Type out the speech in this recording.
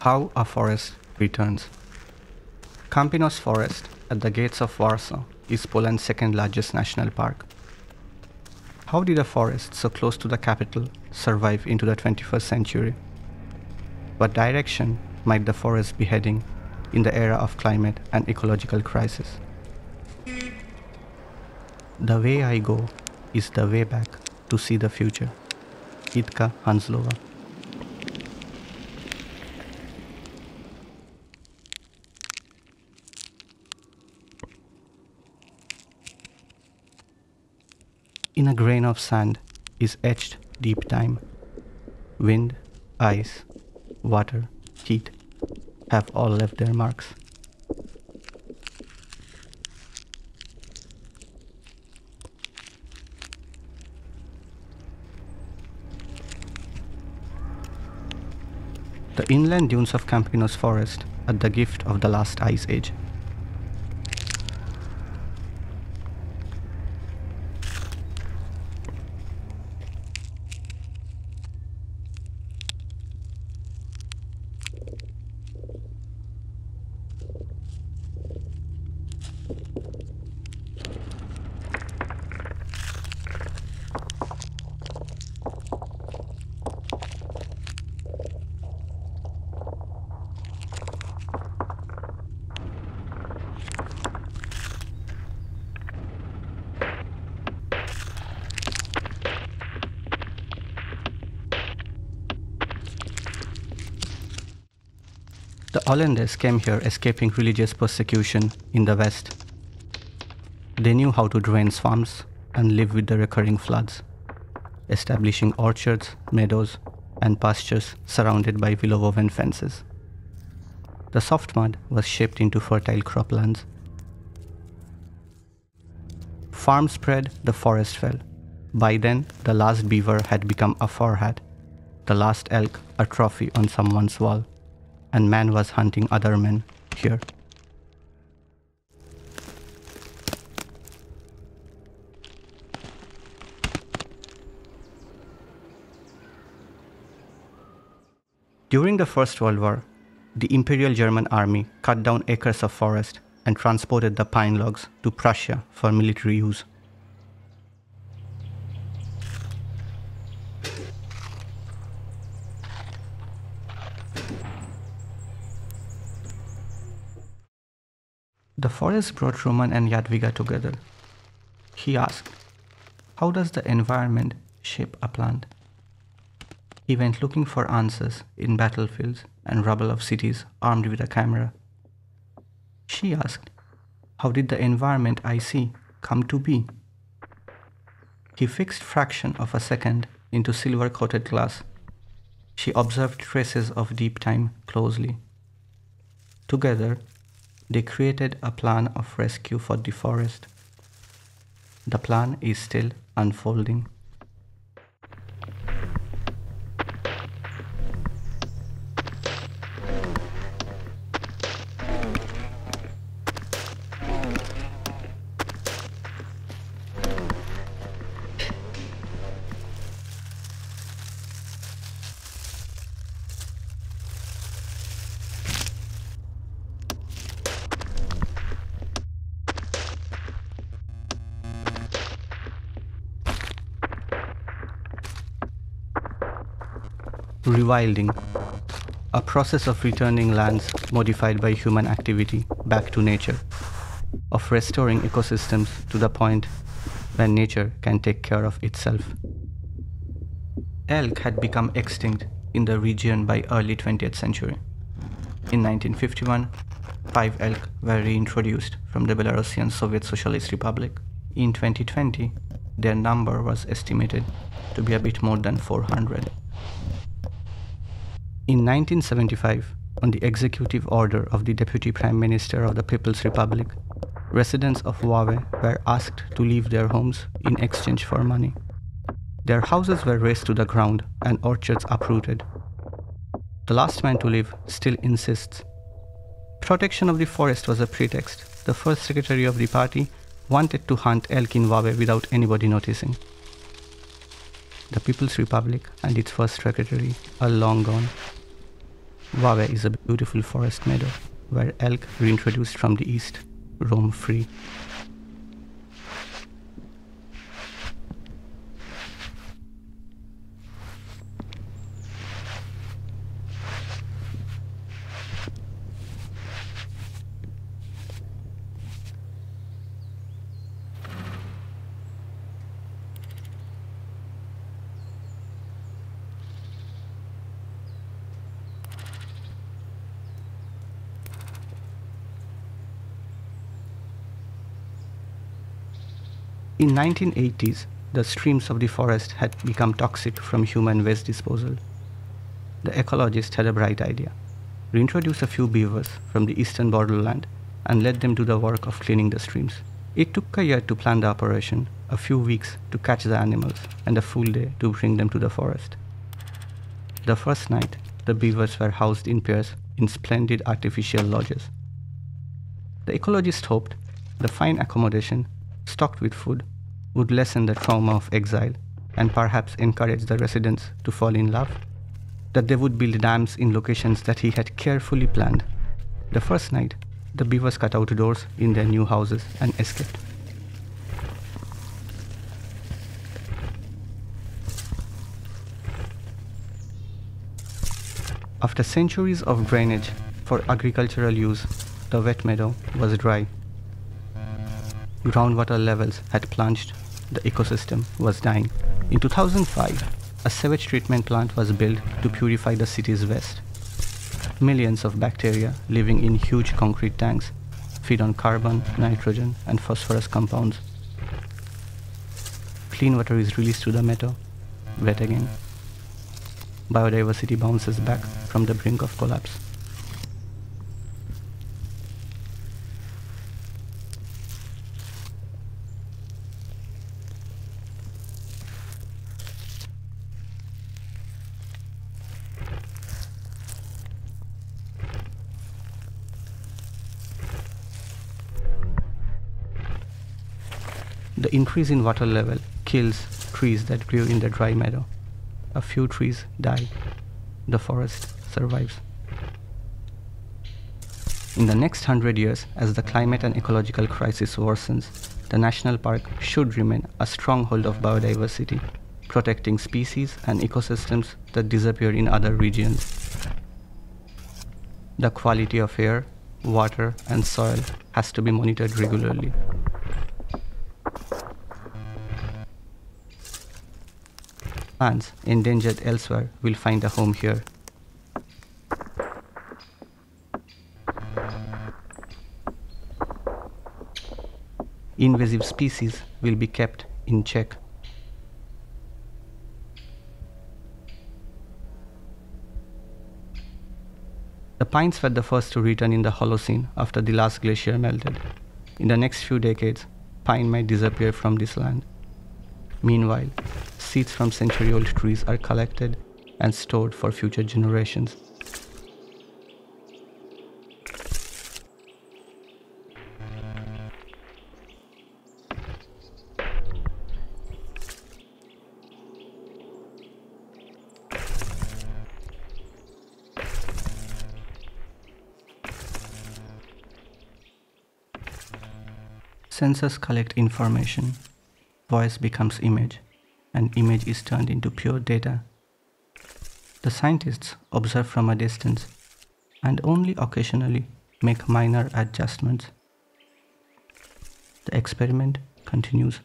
How a forest returns. Kampinos Forest at the gates of Warsaw is Poland's second largest national park. How did a forest so close to the capital survive into the 21st century? What direction might the forest be heading in the era of climate and ecological crisis? The way I go is the way back to see the future. Itka Hanslova. In a grain of sand is etched deep time. Wind, ice, water, heat have all left their marks. The inland dunes of Kampinos Forest are the gift of the last ice age. The Hollanders came here escaping religious persecution in the west. They knew how to drain swamps and live with the recurring floods, establishing orchards, meadows, and pastures surrounded by willow-woven fences. The soft mud was shaped into fertile croplands. Farm spread, the forest fell. By then, the last beaver had become a fur hat, the last elk a trophy on someone's wall, and man was hunting other men here. During the First World War, the Imperial German Army cut down acres of forest and transported the pine logs to Prussia for military use. The forest brought Roman and Jadwiga together. He asked, "How does the environment shape a plant?" He went looking for answers in battlefields and rubble of cities armed with a camera. She asked, "How did the environment I see come to be?" He fixed fraction of a second into silver-coated glass. She observed traces of deep time closely. Together, they created a plan of rescue for the forest. The plan is still unfolding. Rewilding, a process of returning lands modified by human activity back to nature, of restoring ecosystems to the point when nature can take care of itself. Elk had become extinct in the region by early 20th century. In 1951, 5 elk were reintroduced from the Belarusian Soviet Socialist Republic. In 2020, their number was estimated to be a bit more than 400. In 1975, on the executive order of the Deputy Prime Minister of the People's Republic, residents of Wawe were asked to leave their homes in exchange for money. Their houses were razed to the ground and orchards uprooted. The last man to leave still insists. Protection of the forest was a pretext. The first secretary of the party wanted to hunt elk in Wawe without anybody noticing. The People's Republic and its first secretary are long gone. Wawe is a beautiful forest meadow where elk, reintroduced from the east, roam free. In 1980s, the streams of the forest had become toxic from human waste disposal. The ecologist had a bright idea: reintroduce a few beavers from the eastern borderland and let them do the work of cleaning the streams. It took a year to plan the operation, a few weeks to catch the animals, and a full day to bring them to the forest. The first night, the beavers were housed in pairs in splendid artificial lodges. The ecologist hoped the fine accommodation, stocked with food, would lessen the trauma of exile and perhaps encourage the residents to fall in love, that they would build dams in locations that he had carefully planned. The first night, the beavers cut out doors in their new houses and escaped. After centuries of drainage for agricultural use, the wet meadow was dry. Groundwater levels had plunged, the ecosystem was dying. In 2005, a sewage treatment plant was built to purify the city's waste. Millions of bacteria living in huge concrete tanks feed on carbon, nitrogen, and phosphorus compounds. Clean water is released to the meadow, wet again. Biodiversity bounces back from the brink of collapse. The increase in water level kills trees that grew in the dry meadow. A few trees die. The forest survives. In the next 100 years, as the climate and ecological crisis worsens, the national park should remain a stronghold of biodiversity, protecting species and ecosystems that disappear in other regions. The quality of air, water, and soil has to be monitored regularly. Plants endangered elsewhere will find a home here. Invasive species will be kept in check. The pines were the first to return in the Holocene after the last glacier melted. In the next few decades, pine might disappear from this land. Meanwhile, seeds from century-old trees are collected and stored for future generations. Sensors collect information, voice becomes image, and image is turned into pure data. The scientists observe from a distance and only occasionally make minor adjustments. The experiment continues.